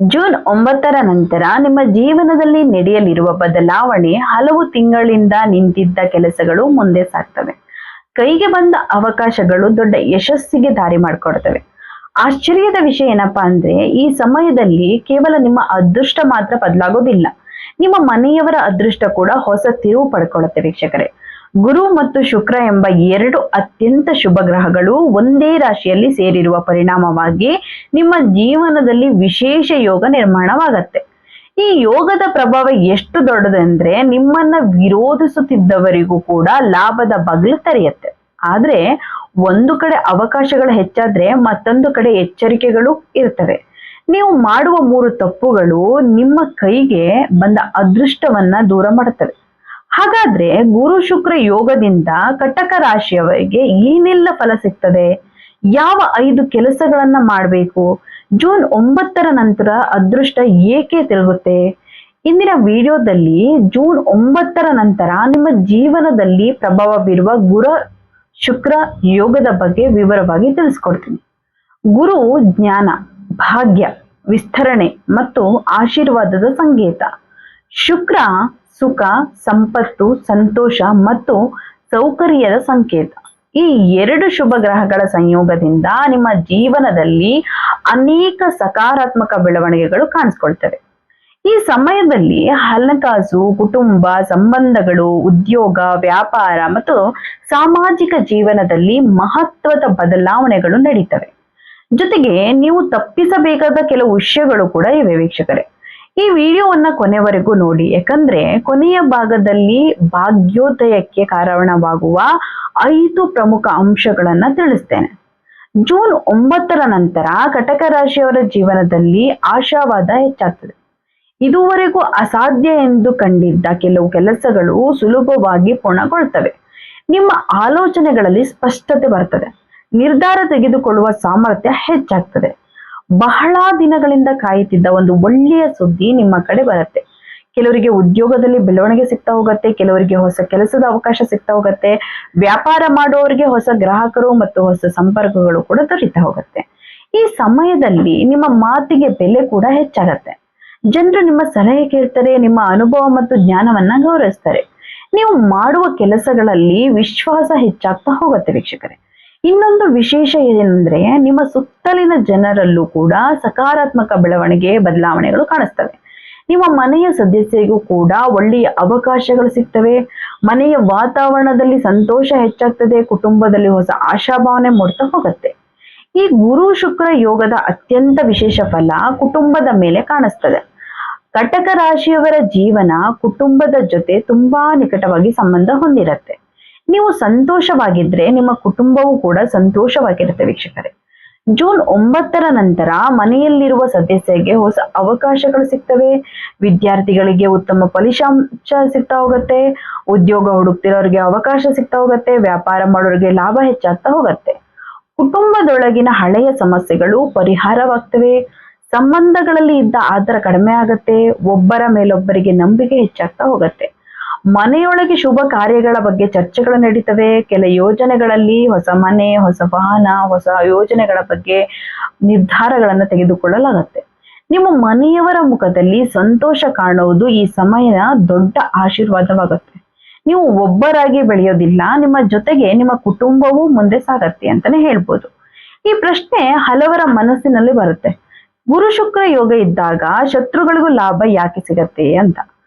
June 9ರ ನಂತರ ನಿಮ್ಮ ಜೀವನದಲ್ಲಿ ನಡೆಯಲಿರುವ ಬದಲಾವಣೆ ಹಲವು ತಿಂಗಳಿಂದ ನಿಂತಿದ್ದ ಕೆಲಸಗಳು ಮುಂದೆ ಸಾಗ್ತವೆ. ಕೈಗೆ ಬಂದ ಅವಕಾಶಗಳು ದೊಡ್ಡ ಯಶಸ್ಸಿಗೆ ದಾರಿ ಮಾಡಿಕೊಡ್ತವೆ. ಆಶ್ಚರ್ಯದ ವಿಷಯ ಏನಪ್ಪಾ ಅಂದ್ರೆ ಈ ಸಮಯದಲ್ಲಿ ಕೇವಲ ನಿಮ್ಮ ಅದೃಷ್ಟ ಮಾತ್ರ ಬದಲಾಗೋದಿಲ್ಲ, ನಿಮ್ಮ ಮನೆಯವರ ಅದೃಷ್ಟ ಕೂಡ ಹೊಸ ತಿರುವು ಪಡ್ಕೊಳ್ಳುತ್ತೆ ವೀಕ್ಷಕರೇ. ಗುರು ಮತ್ತು ಶುಕ್ರ ಎಂಬ ಎರಡು ಅತ್ಯಂತ ಶುಭ ಗ್ರಹಗಳು ಒಂದೇ ರಾಶಿಯಲ್ಲಿ ಸೇರಿರುವ ಪರಿಣಾಮವಾಗಿ ನಿಮ್ಮ ಜೀವನದಲ್ಲಿ ವಿಶೇಷ ಯೋಗ ನಿರ್ಮಾಣವಾಗತ್ತೆ. ಈ ಯೋಗದ ಪ್ರಭಾವ ಎಷ್ಟು ದೊಡ್ಡದಂದ್ರೆ ನಿಮ್ಮನ್ನ ವಿರೋಧಿಸುತ್ತಿದ್ದವರಿಗೂ ಕೂಡ ಲಾಭದ ಬಾಗಿಲು ತೆರೆಯುತ್ತೆ. ಆದ್ರೆ ಒಂದು ಕಡೆ ಅವಕಾಶಗಳು ಹೆಚ್ಚಾದ್ರೆ ಮತ್ತೊಂದು ಕಡೆ ಎಚ್ಚರಿಕೆಗಳು ಇರ್ತವೆ. ನೀವು ಮಾಡುವ 3 ತಪ್ಪುಗಳು ನಿಮ್ಮ ಕೈಗೆ ಬಂದ ಅದೃಷ್ಟವನ್ನ ದೂರ ಮಾಡುತ್ತವೆ. ಹಾಗಾದ್ರೆ ಗುರು ಶುಕ್ರ ಯೋಗದಿಂದ ಕಟಕ ರಾಶಿಯವರಿಗೆ ಏನೆಲ್ಲ ಫಲ ಸಿಗ್ತದೆ? ಯಾವ 5 ಕೆಲಸಗಳನ್ನ ಮಾಡಬೇಕು? ಜೂನ್ 9ರ ನಂತರ ಅದೃಷ್ಟ ಏಕೆ ತಿರುಗುತ್ತೆ? ಇಂದಿನ ವಿಡಿಯೋದಲ್ಲಿ ಜೂನ್ 9ರ ನಂತರ ನಿಮ್ಮ ಜೀವನದಲ್ಲಿ ಪ್ರಭಾವ ಬೀರುವ ಗುರು ಶುಕ್ರ ಯೋಗದ ಬಗ್ಗೆ ವಿವರವಾಗಿ ತಿಳಿಸ್ಕೊಡ್ತೀನಿ. ಗುರು ಜ್ಞಾನ, ಭಾಗ್ಯ, ವಿಸ್ತರಣೆ ಮತ್ತು ಆಶೀರ್ವಾದದ ಸಂಕೇತ. ಶುಕ್ರ ಸುಖ, ಸಂಪತ್ತು, ಸಂತೋಷ ಮತ್ತು ಸೌಕರ್ಯದ ಸಂಕೇತ. ಈ 2 ಶುಭ ಗ್ರಹಗಳ ಸಂಯೋಗದಿಂದ ನಿಮ್ಮ ಜೀವನದಲ್ಲಿ ಅನೇಕ ಸಕಾರಾತ್ಮಕ ಬೆಳವಣಿಗೆಗಳು ಕಾಣಿಸ್ಕೊಳ್ತವೆ. ಈ ಸಮಯದಲ್ಲಿ ಹಣಕಾಸು, ಕುಟುಂಬ ಸಂಬಂಧಗಳು, ಉದ್ಯೋಗ, ವ್ಯಾಪಾರ ಮತ್ತು ಸಾಮಾಜಿಕ ಜೀವನದಲ್ಲಿ ಮಹತ್ವದ ಬದಲಾವಣೆಗಳು ನಡೀತವೆ. ಜೊತೆಗೆ ನೀವು ತಪ್ಪಿಸಬೇಕಾದ ಕೆಲವು ವಿಷಯಗಳು ಕೂಡ ಇವೆ ವೀಕ್ಷಕರೇ. ಈ ವಿಡಿಯೋವನ್ನ ಕೊನೆವರೆಗೂ ನೋಡಿ, ಯಾಕಂದ್ರೆ ಕೊನೆಯ ಭಾಗದಲ್ಲಿ ಭಾಗ್ಯೋದಯಕ್ಕೆ ಕಾರಣವಾಗುವ 5 ಪ್ರಮುಖ ಅಂಶಗಳನ್ನ ತಿಳಿಸ್ತೇನೆ. ಜೂನ್ 9ರ ನಂತರ ಕಟಕ ರಾಶಿಯವರ ಜೀವನದಲ್ಲಿ ಆಶಾವಾದ ಹೆಚ್ಚಾಗ್ತದೆ. ಇದುವರೆಗೂ ಅಸಾಧ್ಯ ಎಂದು ಕಂಡಿದ್ದ ಕೆಲವು ಕೆಲಸಗಳು ಸುಲಭವಾಗಿ ಪೂರ್ಣಗೊಳ್ತವೆ. ನಿಮ್ಮ ಆಲೋಚನೆಗಳಲ್ಲಿ ಸ್ಪಷ್ಟತೆ ಬರ್ತದೆ. ನಿರ್ಧಾರ ತೆಗೆದುಕೊಳ್ಳುವ ಸಾಮರ್ಥ್ಯ ಹೆಚ್ಚಾಗ್ತದೆ. ಬಹಳ ದಿನಗಳಿಂದ ಕಾಯುತ್ತಿದ್ದ ಒಂದು ಒಳ್ಳೆಯ ಸುದ್ದಿ ನಿಮ್ಮ ಕಡೆ ಬರುತ್ತೆ. ಕೆಲವರಿಗೆ ಉದ್ಯೋಗದಲ್ಲಿ ಬೆಳವಣಿಗೆ ಸಿಗ್ತಾ ಹೋಗುತ್ತೆ, ಕೆಲವರಿಗೆ ಹೊಸ ಕೆಲಸದ ಅವಕಾಶ ಸಿಗ್ತಾ ಹೋಗುತ್ತೆ, ವ್ಯಾಪಾರ ಮಾಡುವವರಿಗೆ ಹೊಸ ಗ್ರಾಹಕರು ಮತ್ತು ಹೊಸ ಸಂಪರ್ಕಗಳು ಕೂಡ ದೊರೀತಾ ಹೋಗುತ್ತೆ. ಈ ಸಮಯದಲ್ಲಿ ನಿಮ್ಮ ಮಾತಿಗೆ ಬೆಲೆ ಕೂಡ ಹೆಚ್ಚಾಗತ್ತೆ. ಜನರು ನಿಮ್ಮ ಸಲಹೆ ಕೇಳ್ತಾರೆ, ನಿಮ್ಮ ಅನುಭವ ಮತ್ತು ಜ್ಞಾನವನ್ನ ಗೌರವಿಸ್ತಾರೆ. ನೀವು ಮಾಡುವ ಕೆಲಸಗಳಲ್ಲಿ ವಿಶ್ವಾಸ ಹೆಚ್ಚಾಗ್ತಾ ಹೋಗುತ್ತೆ ವೀಕ್ಷಕರೇ. ಇನ್ನೊಂದು ವಿಶೇಷ ಏನಂದ್ರೆ ನಿಮ್ಮ ಸುತ್ತಲಿನ ಜನರಲ್ಲೂ ಕೂಡ ಸಕಾರಾತ್ಮಕ ಬೆಳವಣಿಗೆ, ಬದಲಾವಣೆಗಳು ಕಾಣಿಸ್ತವೆ. ನಿಮ್ಮ ಮನೆಯ ಸದಸ್ಯರಿಗೂ ಕೂಡ ಒಳ್ಳೆಯ ಅವಕಾಶಗಳು ಸಿಗ್ತವೆ. ಮನೆಯ ವಾತಾವರಣದಲ್ಲಿ ಸಂತೋಷ ಹೆಚ್ಚಾಗ್ತದೆ. ಕುಟುಂಬದಲ್ಲಿ ಹೊಸ ಆಶಾಭಾವನೆ ಮೂಡ್ತಾ ಹೋಗುತ್ತೆ. ಈ ಗುರು ಶುಕ್ರ ಯೋಗದ ಅತ್ಯಂತ ವಿಶೇಷ ಫಲ ಕುಟುಂಬದ ಮೇಲೆ ಕಾಣಿಸ್ತದೆ. ಕಟಕ ರಾಶಿಯವರ ಜೀವನ ಕುಟುಂಬದ ಜೊತೆ ತುಂಬಾ ನಿಕಟವಾಗಿ ಸಂಬಂಧ ಹೊಂದಿರುತ್ತೆ. ನೀವು ಸಂತೋಷವಾಗಿದ್ರೆ ನಿಮ್ಮ ಕುಟುಂಬವೂ ಕೂಡ ಸಂತೋಷವಾಗಿರುತ್ತೆ ವೀಕ್ಷಕರೇ. ಜೂನ್ 9ರ ನಂತರ ಮನೆಯಲ್ಲಿರುವ ಸದಸ್ಯರಿಗೆ ಹೊಸ ಅವಕಾಶಗಳು ಸಿಗ್ತವೆ. ವಿದ್ಯಾರ್ಥಿಗಳಿಗೆ ಉತ್ತಮ ಫಲಿತಾಂಶ ಸಿಗ್ತಾ ಹೋಗುತ್ತೆ. ಉದ್ಯೋಗ ಹುಡುಕ್ತಿರೋರಿಗೆ ಅವಕಾಶ ಸಿಗ್ತಾ ಹೋಗುತ್ತೆ. ವ್ಯಾಪಾರ ಮಾಡೋರಿಗೆ ಲಾಭ ಹೆಚ್ಚಾಗ್ತಾ ಹೋಗುತ್ತೆ. ಕುಟುಂಬದೊಳಗಿನ ಹಳೆಯ ಸಮಸ್ಯೆಗಳು ಪರಿಹಾರವಾಗ್ತವೆ. ಸಂಬಂಧಗಳಲ್ಲಿ ಇದ್ದ ಆತರ ಕಡಿಮೆ ಆಗತ್ತೆ. ಒಬ್ಬರ ಮೇಲೊಬ್ಬರಿಗೆ ನಂಬಿಕೆ ಹೆಚ್ಚಾಗ್ತಾ ಹೋಗುತ್ತೆ. ಮನೆಯೊಳಗೆ ಶುಭ ಕಾರ್ಯಗಳ ಬಗ್ಗೆ ಚರ್ಚೆಗಳು ನಡೀತವೆ. ಕೆಲ ಯೋಜನೆಗಳಲ್ಲಿ ಹೊಸ ಮನೆ, ಹೊಸ ವಾಹನ, ಹೊಸ ಯೋಜನೆಗಳ ಬಗ್ಗೆ ನಿರ್ಧಾರಗಳನ್ನು ತೆಗೆದುಕೊಳ್ಳಲಾಗುತ್ತೆ. ನಿಮ್ಮ ಮನೆಯವರ ಮುಖದಲ್ಲಿ ಸಂತೋಷ ಕಾಣುವುದು ಈ ಸಮಯ ದೊಡ್ಡ ಆಶೀರ್ವಾದವಾಗುತ್ತೆ. ನೀವು ಒಬ್ಬರಾಗಿ ಬೆಳೆಯೋದಿಲ್ಲ, ನಿಮ್ಮ ಜೊತೆಗೆ ನಿಮ್ಮ ಕುಟುಂಬವೂ ಮುಂದೆ ಸಾಗತ್ತೆ ಅಂತಾನೆ ಹೇಳ್ಬೋದು. ಈ ಪ್ರಶ್ನೆ ಹಲವರ ಮನಸ್ಸಿನಲ್ಲಿ ಬರುತ್ತೆ. ಗುರು ಶುಕ್ರ ಯೋಗ ಇದ್ದಾಗ ಶತ್ರುಗಳಿಗೂ ಲಾಭ ಯಾಕೆ ಸಿಗತ್ತೆ ಅಂತ.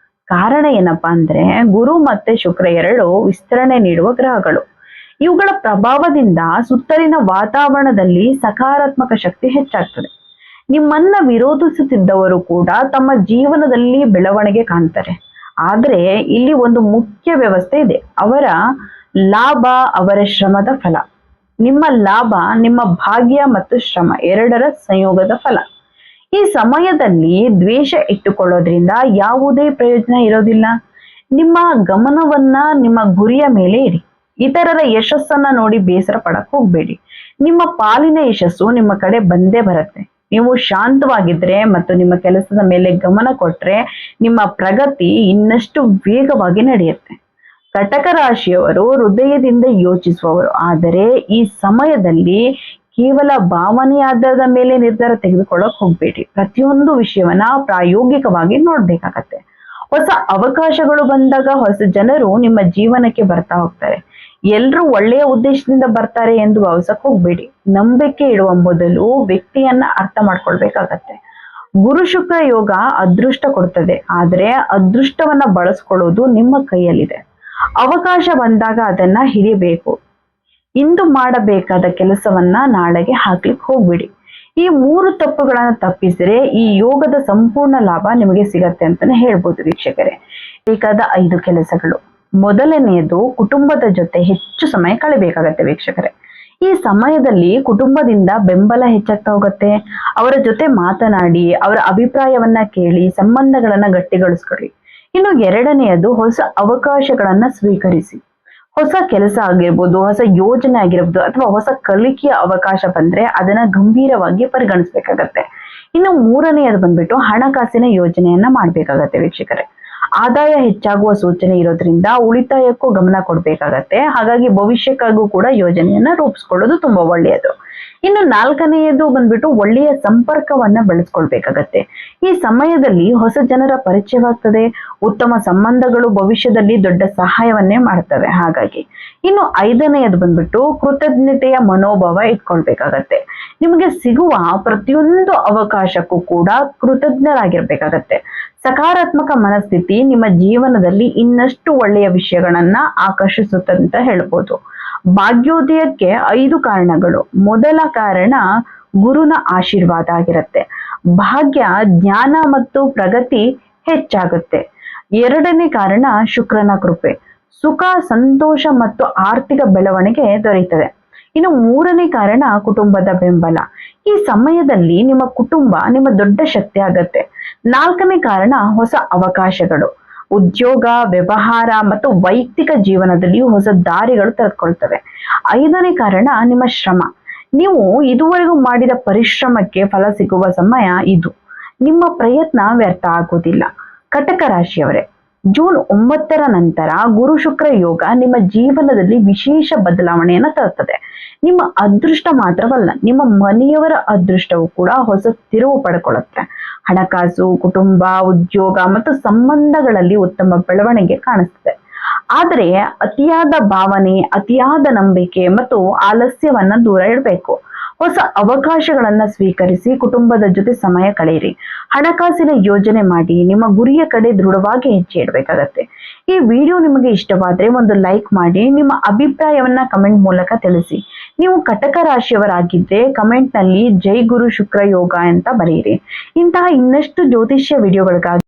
ಕಾರಣ ಏನಪ್ಪಾ ಅಂದ್ರೆ ಗುರು ಮತ್ತೆ ಶುಕ್ರ 2 ವಿಸ್ತರಣೆ ನೀಡುವ ಗ್ರಹಗಳು. ಇವುಗಳ ಪ್ರಭಾವದಿಂದ ಸುತ್ತಲಿನ ವಾತಾವರಣದಲ್ಲಿ ಸಕಾರಾತ್ಮಕ ಶಕ್ತಿ ಹೆಚ್ಚಾಗ್ತದೆ. ನಿಮ್ಮನ್ನ ವಿರೋಧಿಸುತ್ತಿದ್ದವರು ಕೂಡ ತಮ್ಮ ಜೀವನದಲ್ಲಿ ಬೆಳವಣಿಗೆ ಕಾಣ್ತಾರೆ. ಆದ್ರೆ ಇಲ್ಲಿ ಒಂದು ಮುಖ್ಯ ವ್ಯವಸ್ಥೆ ಇದೆ. ಅವರ ಲಾಭ ಅವರ ಶ್ರಮದ ಫಲ. ನಿಮ್ಮ ಲಾಭ ನಿಮ್ಮ ಭಾಗ್ಯ ಮತ್ತು ಶ್ರಮ 2ರ ಸಂಯೋಗದ ಫಲ. ಈ ಸಮಯದಲ್ಲಿ ದ್ವೇಷ ಇಟ್ಟುಕೊಳ್ಳೋದ್ರಿಂದ ಯಾವುದೇ ಪ್ರಯೋಜನ ಇರೋದಿಲ್ಲ. ನಿಮ್ಮ ಗಮನವನ್ನ ನಿಮ್ಮ ಗುರಿಯ ಮೇಲೆ ಇಡಿ. ಇತರರ ಯಶಸ್ಸನ್ನ ನೋಡಿ ಬೇಸರ ಪಡಕ್ ಹೋಗ್ಬೇಡಿ. ನಿಮ್ಮ ಪಾಲಿನ ಯಶಸ್ಸು ನಿಮ್ಮ ಕಡೆ ಬಂದೇ ಬರುತ್ತೆ. ನೀವು ಶಾಂತವಾಗಿದ್ರೆ ಮತ್ತು ನಿಮ್ಮ ಕೆಲಸದ ಮೇಲೆ ಗಮನ ಕೊಟ್ರೆ ನಿಮ್ಮ ಪ್ರಗತಿ ಇನ್ನಷ್ಟು ವೇಗವಾಗಿ ನಡೆಯುತ್ತೆ. ಕಟಕ ರಾಶಿಯವರು ಹೃದಯದಿಂದ ಯೋಚಿಸುವವರು. ಆದರೆ ಈ ಸಮಯದಲ್ಲಿ ಕೇವಲ ಭಾವನೆ ಆಧಾರದ ಮೇಲೆ ನಿರ್ಧಾರ ತೆಗೆದುಕೊಳ್ಳಕ್ ಹೋಗ್ಬೇಡಿ. ಪ್ರತಿಯೊಂದು ವಿಷಯವನ್ನ ಪ್ರಾಯೋಗಿಕವಾಗಿ ನೋಡ್ಬೇಕಾಗತ್ತೆ. ಹೊಸ ಅವಕಾಶಗಳು ಬಂದಾಗ ಹೊಸ ಜನರು ನಿಮ್ಮ ಜೀವನಕ್ಕೆ ಬರ್ತಾ ಹೋಗ್ತಾರೆ. ಎಲ್ರೂ ಒಳ್ಳೆಯ ಉದ್ದೇಶದಿಂದ ಬರ್ತಾರೆ ಎಂದು ಭಾವಿಸಕ್ ಹೋಗ್ಬೇಡಿ. ನಂಬಿಕೆ ಇಡುವ ಮೊದಲು ವ್ಯಕ್ತಿಯನ್ನ ಅರ್ಥ ಮಾಡ್ಕೊಳ್ಬೇಕಾಗತ್ತೆ. ಗುರು ಶುಕ್ರ ಯೋಗ ಅದೃಷ್ಟ ಕೊಡ್ತದೆ, ಆದ್ರೆ ಅದೃಷ್ಟವನ್ನ ಬಳಸ್ಕೊಳ್ಳೋದು ನಿಮ್ಮ ಕೈಯಲ್ಲಿದೆ. ಅವಕಾಶ ಬಂದಾಗ ಅದನ್ನ ಹಿಡಿಯಬೇಕು. ಇಂದು ಮಾಡಬೇಕಾದ ಕೆಲಸವನ್ನ ನಾಳೆಗೆ ಹಾಕ್ಲಿಕ್ಕೆ ಹೋಗ್ಬಿಡಿ. ಈ 3 ತಪ್ಪುಗಳನ್ನ ತಪ್ಪಿಸಿದ್ರೆ ಈ ಯೋಗದ ಸಂಪೂರ್ಣ ಲಾಭ ನಿಮಗೆ ಸಿಗತ್ತೆ ಅಂತಾನೆ ಹೇಳ್ಬೋದು ವೀಕ್ಷಕರೇ. ಬೇಕಾದ 5 ಕೆಲಸಗಳು. ಮೊದಲನೆಯದು, ಕುಟುಂಬದ ಜೊತೆ ಹೆಚ್ಚು ಸಮಯ ಕಳೆಯಬೇಕಾಗತ್ತೆ ವೀಕ್ಷಕರೇ. ಈ ಸಮಯದಲ್ಲಿ ಕುಟುಂಬದಿಂದ ಬೆಂಬಲ ಹೆಚ್ಚಾಗ್ತಾ ಹೋಗುತ್ತೆ. ಅವರ ಜೊತೆ ಮಾತನಾಡಿ, ಅವರ ಅಭಿಪ್ರಾಯವನ್ನ ಕೇಳಿ, ಸಂಬಂಧಗಳನ್ನ ಗಟ್ಟಿಗೊಳಿಸ್ಕೊಳ್ಳಿ. ಇನ್ನು ಎರಡನೆಯದು, ಹೊಸ ಅವಕಾಶಗಳನ್ನ ಸ್ವೀಕರಿಸಿ. ಹೊಸ ಕೆಲಸ ಆಗಿರ್ಬೋದು, ಹೊಸ ಯೋಜನೆ ಆಗಿರ್ಬೋದು, ಅಥವಾ ಹೊಸ ಕಲಿಕೆಯ ಅವಕಾಶ ಬಂದ್ರೆ ಅದನ್ನ ಗಂಭೀರವಾಗಿ ಪರಿಗಣಿಸ್ಬೇಕಾಗತ್ತೆ. ಇನ್ನು ಮೂರನೆಯದು ಬಂದ್ಬಿಟ್ಟು ಹಣಕಾಸಿನ ಯೋಜನೆಯನ್ನ ಮಾಡ್ಬೇಕಾಗತ್ತೆ ವೀಕ್ಷಕರೇ. ಆದಾಯ ಹೆಚ್ಚಾಗುವ ಸೂಚನೆ ಇರೋದ್ರಿಂದ ಉಳಿತಾಯಕ್ಕೂ ಗಮನ ಕೊಡ್ಬೇಕಾಗತ್ತೆ. ಹಾಗಾಗಿ ಭವಿಷ್ಯಕ್ಕಾಗೂ ಕೂಡ ಯೋಜನೆಯನ್ನ ರೂಪಿಸ್ಕೊಳ್ಳೋದು ತುಂಬಾ ಒಳ್ಳೆಯದು. ಇನ್ನು 4ನೆಯದು ಬಂದ್ಬಿಟ್ಟು ಒಳ್ಳೆಯ ಸಂಪರ್ಕವನ್ನ ಬೆಳೆಸ್ಕೊಳ್ಬೇಕಾಗತ್ತೆ. ಈ ಸಮಯದಲ್ಲಿ ಹೊಸ ಜನರ ಪರಿಚಯವಾಗ್ತದೆ. ಉತ್ತಮ ಸಂಬಂಧಗಳು ಭವಿಷ್ಯದಲ್ಲಿ ದೊಡ್ಡ ಸಹಾಯವನ್ನೇ ಮಾಡ್ತವೆ. ಹಾಗಾಗಿ ಇನ್ನು 5ನೆಯದು ಬಂದ್ಬಿಟ್ಟು ಕೃತಜ್ಞತೆಯ ಮನೋಭಾವ ಇಟ್ಕೊಳ್ಬೇಕಾಗತ್ತೆ. ನಿಮಗೆ ಸಿಗುವ ಪ್ರತಿಯೊಂದು ಅವಕಾಶಕ್ಕೂ ಕೂಡ ಕೃತಜ್ಞರಾಗಿರ್ಬೇಕಾಗತ್ತೆ. ಸಕಾರಾತ್ಮಕ ಮನಸ್ಥಿತಿ ನಿಮ್ಮ ಜೀವನದಲ್ಲಿ ಇನ್ನಷ್ಟು ಒಳ್ಳೆಯ ವಿಷಯಗಳನ್ನ ಆಕರ್ಷಿಸುತ್ತೆ ಅಂತ ಹೇಳ್ಬೋದು. ಭಾಗ್ಯೋದಯಕ್ಕೆ 5 ಕಾರಣಗಳು. ಮೊದಲ ಕಾರಣ ಗುರುನ ಆಶೀರ್ವಾದ ಆಗಿರುತ್ತೆ. ಭಾಗ್ಯ, ಜ್ಞಾನ ಮತ್ತು ಪ್ರಗತಿ ಹೆಚ್ಚಾಗುತ್ತೆ. 2ನೇ ಕಾರಣ ಶುಕ್ರನ ಕೃಪೆ. ಸುಖ, ಸಂತೋಷ ಮತ್ತು ಆರ್ಥಿಕ ಬೆಳವಣಿಗೆ ದೊರೆಯುತ್ತದೆ. ಇನ್ನು 3ನೇ ಕಾರಣ ಕುಟುಂಬದ ಬೆಂಬಲ. ಈ ಸಮಯದಲ್ಲಿ ನಿಮ್ಮ ಕುಟುಂಬ ನಿಮ್ಮ ದೊಡ್ಡ ಶಕ್ತಿ ಆಗತ್ತೆ. 4ನೇ ಕಾರಣ ಹೊಸ ಅವಕಾಶಗಳು. ಉದ್ಯೋಗ, ವ್ಯವಹಾರ ಮತ್ತು ವೈಯಕ್ತಿಕ ಜೀವನದಲ್ಲಿ ಹೊಸ ದಾರಿಗಳು ತೆರೆದುಕೊಳ್ತವೆ. 5ನೇ ಕಾರಣ ನಿಮ್ಮ ಶ್ರಮ. ನೀವು ಇದುವರೆಗೂ ಮಾಡಿದ ಪರಿಶ್ರಮಕ್ಕೆ ಫಲ ಸಿಗುವ ಸಮಯ ಇದು. ನಿಮ್ಮ ಪ್ರಯತ್ನ ವ್ಯರ್ಥ ಆಗುವುದಿಲ್ಲ. ಕಟಕ ರಾಶಿಯವರೇ, ಜೂನ್ 9ರ ನಂತರ ಗುರು ಶುಕ್ರ ಯೋಗ ನಿಮ್ಮ ಜೀವನದಲ್ಲಿ ವಿಶೇಷ ಬದಲಾವಣೆಯನ್ನ ತರುತ್ತದೆ. ನಿಮ್ಮ ಅದೃಷ್ಟ ಮಾತ್ರವಲ್ಲ, ನಿಮ್ಮ ಮನೆಯವರ ಅದೃಷ್ಟವು ಕೂಡ ಹೊಸ ತಿರುವು ಪಡ್ಕೊಳ್ಳುತ್ತೆ. ಹಣಕಾಸು, ಕುಟುಂಬ, ಉದ್ಯೋಗ ಮತ್ತು ಸಂಬಂಧಗಳಲ್ಲಿ ಉತ್ತಮ ಬೆಳವಣಿಗೆ ಕಾಣಿಸ್ತದೆ. ಆದರೆ ಅತಿಯಾದ ಭಾವನೆ, ಅತಿಯಾದ ನಂಬಿಕೆ ಮತ್ತು ಆಲಸ್ಯವನ್ನ ದೂರ ಇಡಬೇಕು. ಹೊಸ ಅವಕಾಶಗಳನ್ನ ಸ್ವೀಕರಿಸಿ ಕುಟುಂಬದ ಜೊತೆ ಸಮಯ ಕಳೆಯಿರಿ. ಹಣಕಾಸಿನ ಯೋಜನೆ ಮಾಡಿ ನಿಮ್ಮ ಗುರಿಯ ಕಡೆ ದೃಢವಾಗಿ ಹೆಜ್ಜೆ ಇಡಬೇಕಾಗತ್ತೆ. ಈ ವಿಡಿಯೋ ನಿಮಗೆ ಇಷ್ಟವಾದ್ರೆ ಒಂದು ಲೈಕ್ ಮಾಡಿ, ನಿಮ್ಮ ಅಭಿಪ್ರಾಯವನ್ನ ಕಮೆಂಟ್ ಮೂಲಕ ತಿಳಿಸಿ. ನೀವು ಕಟಕ ರಾಶಿಯವರಾಗಿದ್ರೆ ಕಮೆಂಟ್ ನಲ್ಲಿ ಜೈ ಗುರು ಶುಕ್ರ ಯೋಗ ಅಂತ ಬರೆಯಿರಿ. ಇಂತಹ ಇನ್ನಷ್ಟು ಜ್ಯೋತಿಷ್ಯ ವಿಡಿಯೋಗಳಿಗಾಗಿ